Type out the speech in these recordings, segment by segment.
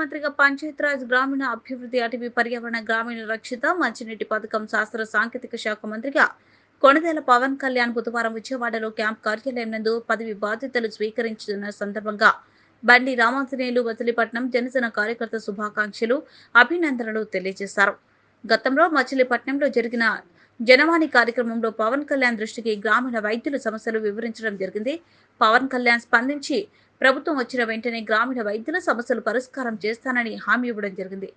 మంత్రిగా పంచాయతీరాజ్, గ్రామీణ అభివృద్ధి, అటవీ, పర్యావరణ, గ్రామీణ రక్షిత, మంచినీటి పథకం, శాస్త్ర సాంకేతిక శాఖ మంత్రిగా కొణిదెల పవన్ కళ్యాణ్ బుధవారం విజయవాడలో క్యాంప్ కార్యాలయం నందు పదవి బాధ్యతలు స్వీకరించిన సందర్భంగా బండి రామాంజనేయులు, మచిలీపట్నం జనసేన కార్యకర్త శుభాకాంక్షలు, అభినందనలు తెలియజేశారు. గతంలో మచిలీపట్నంలో జరిగిన జనవాణి కార్యక్రమంలో పవన్ కళ్యాణ్ దృష్టికి గ్రామీణ వైద్యుల సమస్యలు వివరించడం జరిగింది. పవన్ కళ్యాణ్ స్పందించి ప్రభుత్వం వచ్చిన వెంటనే గ్రామీణ వైద్యుల సమస్యలు పరిష్కారం చేస్తానని హామీ ఇవ్వడం జరిగింది.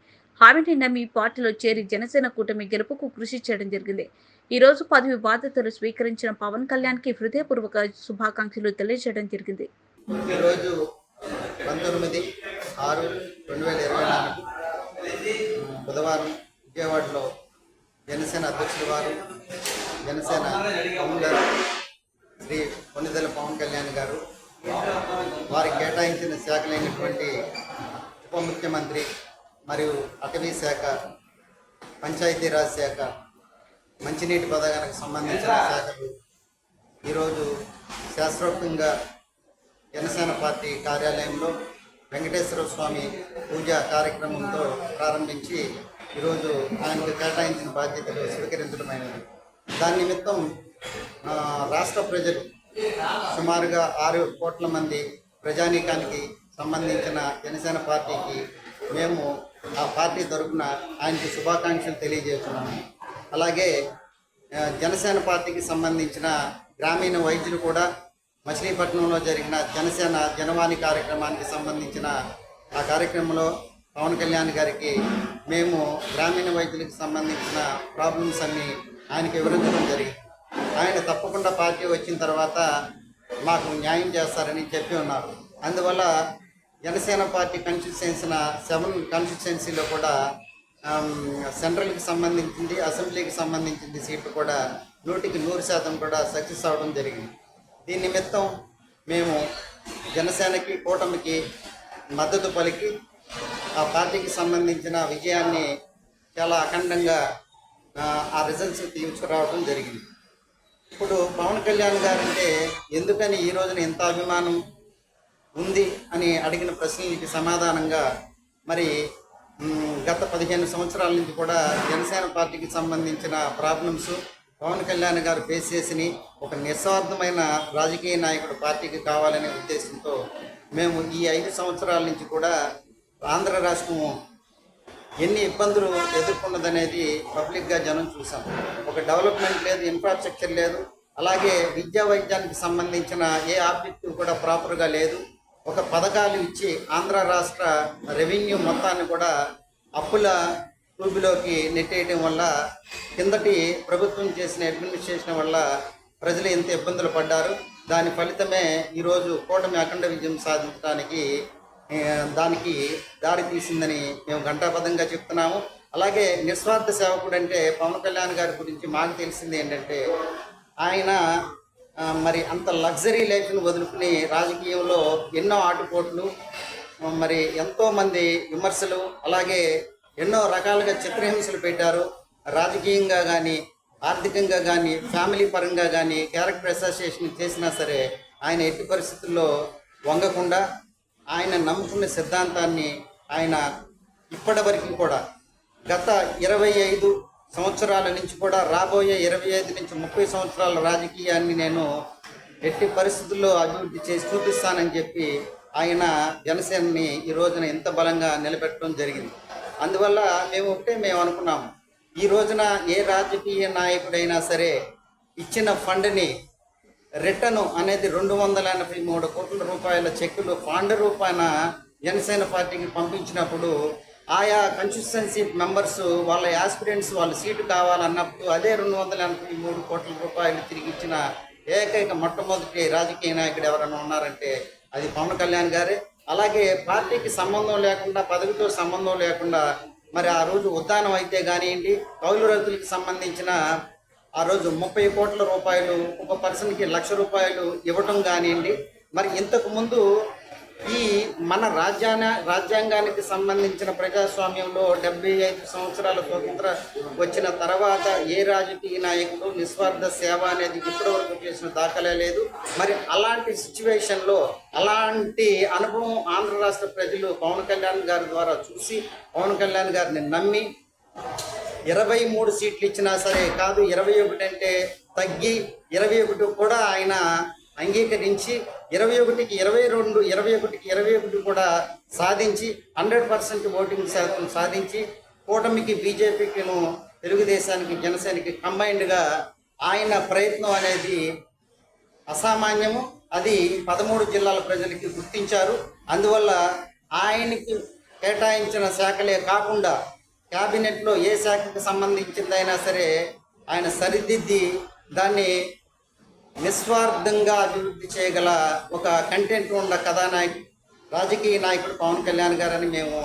హామీని నమ్మి పార్టీలో చేరి జనసేన కూటమి గెలుపుకు కృషి చేయడం జరిగింది. ఈ రోజు పదవి బాధ్యతలు స్వీకరించిన పవన్ కళ్యాణ్ కి హృదయపూర్వక శుభాకాంక్షలు తెలియజేయడం జరిగింది. ఈరోజు 19/6/2024 బుధవారం విజయవాడలో జనసేన అధ్యక్షుల వారు, జనసేన ఫౌండర్ శ్రీ కొణిదెల పవన్ కళ్యాణ్ గారు వారికి కేటాయించిన శాఖలైనటువంటి ఉప ముఖ్యమంత్రి మరియు అటవీ శాఖ, పంచాయతీరాజ్ శాఖ, మంచినీటి పథకానికి సంబంధించిన శాఖలు ఈరోజు శాస్త్రోక్తంగా జనసేన పార్టీ కార్యాలయంలో వెంకటేశ్వర స్వామి పూజా కార్యక్రమంతో ప్రారంభించి ఈరోజు ఆయనకు కేటాయించిన బాధ్యతలు స్వీకరించడమైనది. దాని నిమిత్తం రాష్ట్ర ప్రజలు సుమారుగా 6 కోట్ల మంది ప్రజానీకానికి సంబంధించిన జనసేన పార్టీకి మేము ఆ పార్టీ తరఫున ఆయనకి శుభాకాంక్షలు తెలియజేస్తున్నాము. అలాగే జనసేన పార్టీకి సంబంధించిన గ్రామీణ వైద్యులు కూడా మచిలీపట్నంలో జరిగిన జనసేన జనవాణి కార్యక్రమానికి సంబంధించిన ఆ కార్యక్రమంలో పవన్ కళ్యాణ్ గారికి మేము గ్రామీణ వైద్యులకు సంబంధించిన ప్రాబ్లమ్స్ అన్నీ ఆయనకి వివరించడం జరిగింది. ఆయన తప్పకుండా పార్టీ వచ్చిన తర్వాత మాకు న్యాయం చేస్తారని చెప్పి ఉన్నారు. అందువల్ల జనసేన పార్టీ కాన్స్టిట్యుయెన్సీన 7 కాన్స్టిట్యుయెన్సీలో కూడా సెంట్రల్కి సంబంధించింది, అసెంబ్లీకి సంబంధించింది సీట్లు కూడా 100% కూడా సక్సెస్ అవ్వడం జరిగింది. దీని నిమిత్తం మేము జనసేనకి, కూటమికి మద్దతు పలికి ఆ పార్టీకి సంబంధించిన విజయాన్ని చాలా అఖండంగా ఆ రిజల్ట్స్ తీసుకురావడం జరిగింది. ఇప్పుడు పవన్ కళ్యాణ్ గారంటే ఎందుకని ఈ రోజున ఎంత అభిమానం ఉంది అని అడిగిన ప్రశ్నలకి సమాధానంగా మరి గత 15 సంవత్సరాల నుంచి కూడా జనసేన పార్టీకి సంబంధించిన ప్రాబ్లమ్స్ పవన్ కళ్యాణ్ గారు ఫేస్ చేసి ఒక నిస్వార్థమైన రాజకీయ నాయకుడు పార్టీకి కావాలనే ఉద్దేశంతో మేము ఈ 5 సంవత్సరాల నుంచి కూడా ఆంధ్ర రాష్ట్రము ఎన్ని ఇబ్బందులు ఎదుర్కొన్నదనేది పబ్లిక్గా జనం చూసాం. ఒక డెవలప్మెంట్ లేదు, ఇన్ఫ్రాస్ట్రక్చర్ లేదు, అలాగే విద్యా వైద్యానికి సంబంధించిన ఏ ఆబ్జెక్టివ్ కూడా ప్రాపర్గా లేదు. ఒక పథకాలు ఇచ్చి ఆంధ్ర రాష్ట్ర రెవెన్యూ మొత్తాన్ని కూడా అప్పుల ఊబిలోకి నెట్టేయడం వల్ల కిందటి ప్రభుత్వం చేసిన అడ్మినిస్ట్రేషన్ వల్ల ప్రజలు ఎంత ఇబ్బందులు పడ్డారు. దాని ఫలితమే ఈరోజు కూటమి అఖండ విజయం సాధించడానికి దానికి దారి తీసిందని మేము ఘంటాబద్ధంగా చెప్తున్నాము. అలాగే నిస్వార్థ సేవకుడు అంటే పవన్ కళ్యాణ్ గారి గురించి మాకు తెలిసింది ఏంటంటే ఆయన మరి అంత లగ్జరీ లైఫ్ను వదులుకుని రాజకీయంలో ఎన్నో ఆటుపోట్లు, మరి ఎంతోమంది విమర్శలు, అలాగే ఎన్నో రకాలుగా చిత్రహింసలు పెట్టారు. రాజకీయంగా కానీ, ఆర్థికంగా కానీ, ఫ్యామిలీ పరంగా కానీ క్యారెక్టర్ అసోసియేషన్ చేసినా సరే ఆయన ఎట్టి పరిస్థితుల్లో వంగకుండా ఆయన నమ్ముకున్న సిద్ధాంతాన్ని ఆయన ఇప్పటి వరకు కూడా గత 25 సంవత్సరాల నుంచి కూడా రాబోయే 25 నుంచి 30 సంవత్సరాల రాజకీయాన్ని నేను ఎట్టి పరిస్థితుల్లో అభివృద్ధి చేసి చూపిస్తానని చెప్పి ఆయన జనసేనని ఈ రోజున ఎంత బలంగా నిలబెట్టడం జరిగింది. అందువల్ల మేము అనుకున్నాము, ఈ రోజున ఏ రాజకీయ నాయకుడైనా సరే ఇచ్చిన ఫండ్ని రిటర్న్ అనేది 283 కోట్ల రూపాయల చెక్కులు ఫండ్ రూపాయన జనసేన పార్టీకి పంపించినప్పుడు ఆయా కాన్స్టిట్యుయెన్సీ మెంబర్స్ వాళ్ళ యాస్పిరెంట్స్ వాళ్ళ సీటు కావాలన్నప్పుడు అదే 283 కోట్ల రూపాయలు తిరిగి ఇచ్చిన ఏకైక మొట్టమొదటి రాజకీయ నాయకుడు ఎవరైనా ఉన్నారంటే అది పవన్ కళ్యాణ్ గారే. అలాగే పార్టీకి సంబంధం లేకుండా, పదవితో సంబంధం లేకుండా మరి ఆ రోజు ఉద్దానం అయితే కానివ్వండి, కౌలు రైతులకు సంబంధించిన ఆ రోజు 30 కోట్ల రూపాయలు ఒక పర్సన్కి 1,00,000 రూపాయలు ఇవ్వటం కానివ్వండి, మరి ఇంతకుముందు ఈ మన రాజ్యాంగానికి సంబంధించిన ప్రజాస్వామ్యంలో 75 సంవత్సరాల స్వతంత్ర వచ్చిన తర్వాత ఏ రాజకీయ నాయకుడు నిస్వార్థ సేవ అనేది ఇప్పటివరకు చేసిన దాఖలే లేదు. మరి అలాంటి సిచ్యువేషన్లో అలాంటి అనుభవం ఆంధ్ర రాష్ట్ర ప్రజలు పవన్ కళ్యాణ్ గారి ద్వారా చూసి పవన్ కళ్యాణ్ గారిని నమ్మి 23 సీట్లు ఇచ్చినా సరే కాదు, 21 అంటే తగ్గి 21 కూడా ఆయన అంగీకరించి 21కి 22, 21కి 21 కూడా సాధించి 100% ఓటింగ్ శాతం సాధించి కూటమికి, బీజేపీకిను, తెలుగుదేశానికి, జనసేనకి కంబైన్డ్గా ఆయన ప్రయత్నం అనేది అసామాన్యము. అది 13 జిల్లాల ప్రజలకి గుర్తించారు. అందువల్ల ఆయనకి కేటాయించిన శాఖలే కాకుండా క్యాబినెట్లో ఏ శాఖకు సంబంధించిందైనా సరే ఆయన సరిదిద్ది దాన్ని నిస్వార్థంగా అభివృద్ధి చేయగల ఒక కంటెంట్ ఉన్న రాజకీయ నాయకుడు పవన్ కళ్యాణ్ గారని మేము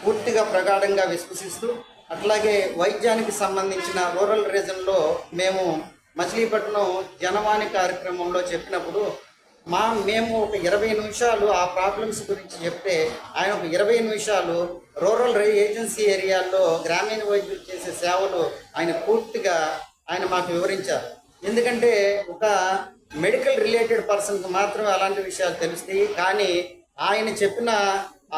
పూర్తిగా ప్రగాఢంగా విశ్వసిస్తూ, అట్లాగే వైద్యానికి సంబంధించిన రూరల్ రీజన్లో మేము మచిలీపట్నం జనవాణి కార్యక్రమంలో చెప్పినప్పుడు మేము ఒక 20 నిమిషాలు ఆ ప్రాబ్లమ్స్ గురించి చెప్తే ఆయన ఒక 20 నిమిషాలు రూరల్ ఏజెన్సీ ఏరియాల్లో గ్రామీణ వైద్యులు చేసే సేవలు ఆయన మాకు వివరించారు. ఎందుకంటే ఒక మెడికల్ రిలేటెడ్ పర్సన్కి మాత్రమే అలాంటి విషయాలు తెలుస్తాయి. కానీ ఆయన చెప్పిన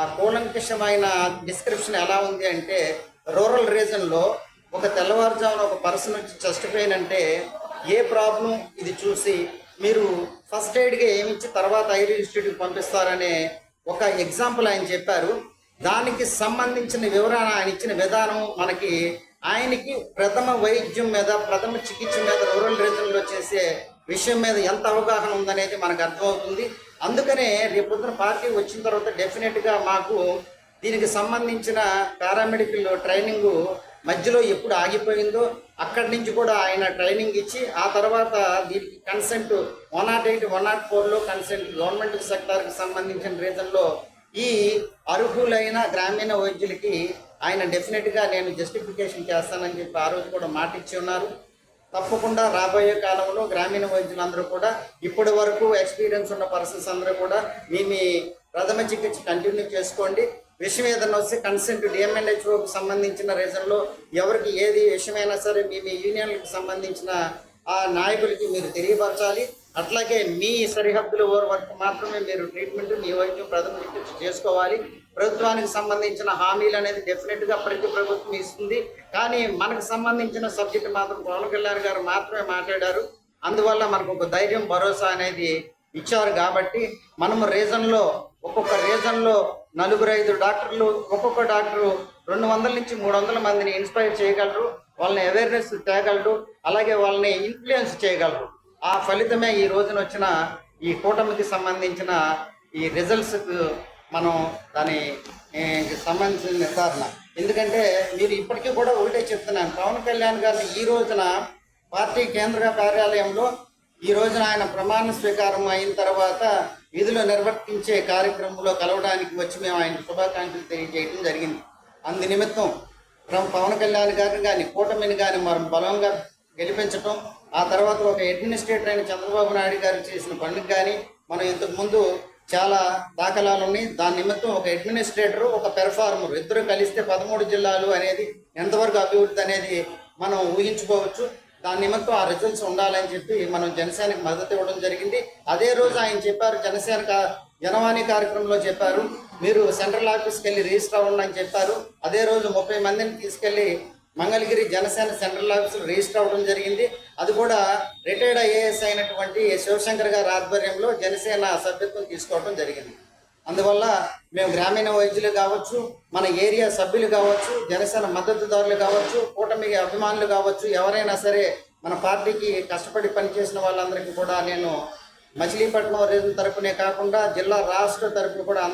ఆ కూలంకషమైన డిస్క్రిప్షన్ ఎలా ఉంది అంటే, రూరల్ రీజన్లో ఒక తెల్లవారుజామున ఒక పర్సన్ వచ్చి చెస్ట్ పెయిన్ అంటే ఏ ప్రాబ్లం ఇది చూసి మీరు ఫస్ట్ ఎయిడ్గా ఏమిచ్చి తర్వాత ఐరీ ఇన్స్టిట్యూట్కి పంపిస్తారనే ఒక ఎగ్జాంపుల్ ఆయన చెప్పారు. దానికి సంబంధించిన వివరణ ఆయన ఇచ్చిన విధానం ఆయనకి ప్రథమ వైద్యం మీద, ప్రథమ చికిత్స మీద రూరల్ రీజన్లో చేసే విషయం మీద ఎంత అవగాహన ఉందనేది మనకు అర్థమవుతుంది. అందుకనే రేపొద్దున పార్టీ వచ్చిన తర్వాత డెఫినెట్గా మాకు దీనికి సంబంధించిన పారామెడికల్ ట్రైనింగ్ మధ్యలో ఎప్పుడు ఆగిపోయిందో అక్కడి నుంచి కూడా ఆయన ట్రైనింగ్ ఇచ్చి ఆ తర్వాత దీనికి కన్సెంట్ 108, 104లో కన్సెంట్ గవర్నమెంట్ సెక్టార్కి సంబంధించిన రీజన్లో ఈ అర్హులైన గ్రామీణ వైద్యులకి ఆయన డెఫినెట్గా నేను జస్టిఫికేషన్ చేస్తానని చెప్పి ఆ రోజు కూడా మాట ఇచ్చి ఉన్నారు. తప్పకుండా రాబోయే కాలంలో గ్రామీణ వైద్యులందరూ కూడా ఇప్పటి వరకు ఎక్స్పీరియన్స్ ఉన్న పర్సన్స్ అందరూ కూడా మీ ప్రథమ చికిత్స కంటిన్యూ చేసుకోండి. విషయం ఏదైనా వస్తే కన్సెంట్ డిఎంఎన్హెచ్ఓకి సంబంధించిన రీజన్లో ఎవరికి ఏది విషయమైనా సరే మీ యూనియన్లకు సంబంధించిన ఆ నాయకులకి మీరు తెలియపరచాలి. అట్లాగే మీ సరిహద్దుల వరకు మాత్రమే మీరు ట్రీట్మెంట్, మీ వైద్యం ప్రథమ చికిత్స చేసుకోవాలి. ప్రభుత్వానికి సంబంధించిన హామీలు అనేది డెఫినెట్గా ప్రతి ప్రభుత్వం ఇస్తుంది. కానీ మనకు సంబంధించిన సబ్జెక్ట్ మాత్రం పవన్ కళ్యాణ్ గారు మాత్రమే మాట్లాడారు. అందువల్ల మనకు ఒక ధైర్యం, భరోసా అనేది ఇచ్చారు. కాబట్టి మనము ఒక్కొక్క రీజన్లో 4-5 డాక్టర్లు, ఒక్కొక్క డాక్టరు 200 నుంచి 300 మందిని ఇన్స్పైర్ చేయగలరు, వాళ్ళని అవేర్నెస్ తేగలరు, అలాగే వాళ్ళని ఇన్ఫ్లుయెన్స్ చేయగలరు. ఆ ఫలితమే ఈ రోజున వచ్చిన ఈ కూటమికి సంబంధించిన ఈ రిజల్ట్స్ మనం దానికి సంబంధించిన నిర్ధారణ. ఎందుకంటే మీరు ఇప్పటికీ కూడా ఒకటే చెప్తున్నాను, పవన్ కళ్యాణ్ గారిని ఈ రోజున పార్టీ కేంద్ర కార్యాలయంలో ఈ రోజున ఆయన ప్రమాణ స్వీకారం అయిన తర్వాత విధులు నిర్వర్తించే కార్యక్రమంలో కలవడానికి వచ్చి మేము ఆయనకు శుభాకాంక్షలు తెలియజేయడం జరిగింది. అందు నిమిత్తం పవన్ కళ్యాణ్ గారిని కానీ కూటమిని కానీ మనం బలంగా గెలిపించటం, ఆ తర్వాత ఒక అడ్మినిస్ట్రేటర్ అయిన చంద్రబాబు నాయుడు గారు చేసిన పనులకు కానీ మనం ఇంతకుముందు చాలా దాఖలాలు ఉన్నాయి. దాని నిమిత్తం ఒక అడ్మినిస్ట్రేటరు, ఒక పెర్ఫార్మర్ ఇద్దరు కలిస్తే 13 జిల్లాలు అనేది ఎంతవరకు అభివృద్ధి అనేది మనం ఊహించుకోవచ్చు. దాని నిమిత్తం ఆ రిజల్ట్స్ ఉండాలని చెప్పి మనం జనసేనకి మద్దతు ఇవ్వడం జరిగింది. అదే రోజు ఆయన చెప్పారు, జనవాణి కార్యక్రమంలో చెప్పారు, మీరు సెంట్రల్ ఆఫీస్కి వెళ్ళి రిజిస్టర్ అవ్వండి అని చెప్పారు. అదే రోజు 30 మందిని తీసుకెళ్ళి మంగళగిరి జనసేన సెంట్రల్ ఆఫీసులో రిజిస్టర్ అవ్వడం జరిగింది. అది కూడా రిటైర్డ్ ఐఏఎస్ అయినటువంటి శివశంకర్ గారి ఆధ్వర్యంలో జనసేన సభ్యత్వం తీసుకోవడం జరిగింది. అందువల్ల మేము గ్రామీణ వైద్యులు కావచ్చు, మన ఏరియా సభ్యులు కావచ్చు, జనసేన మద్దతుదారులు కావచ్చు, కూటమి అభిమానులు కావచ్చు, ఎవరైనా సరే మన పార్టీకి కష్టపడి పనిచేసిన వాళ్ళందరికీ కూడా నేను మచిలీపట్నం రీజన్ తరపునే కాకుండా జిల్లా రాష్ట్ర తరపున కూడా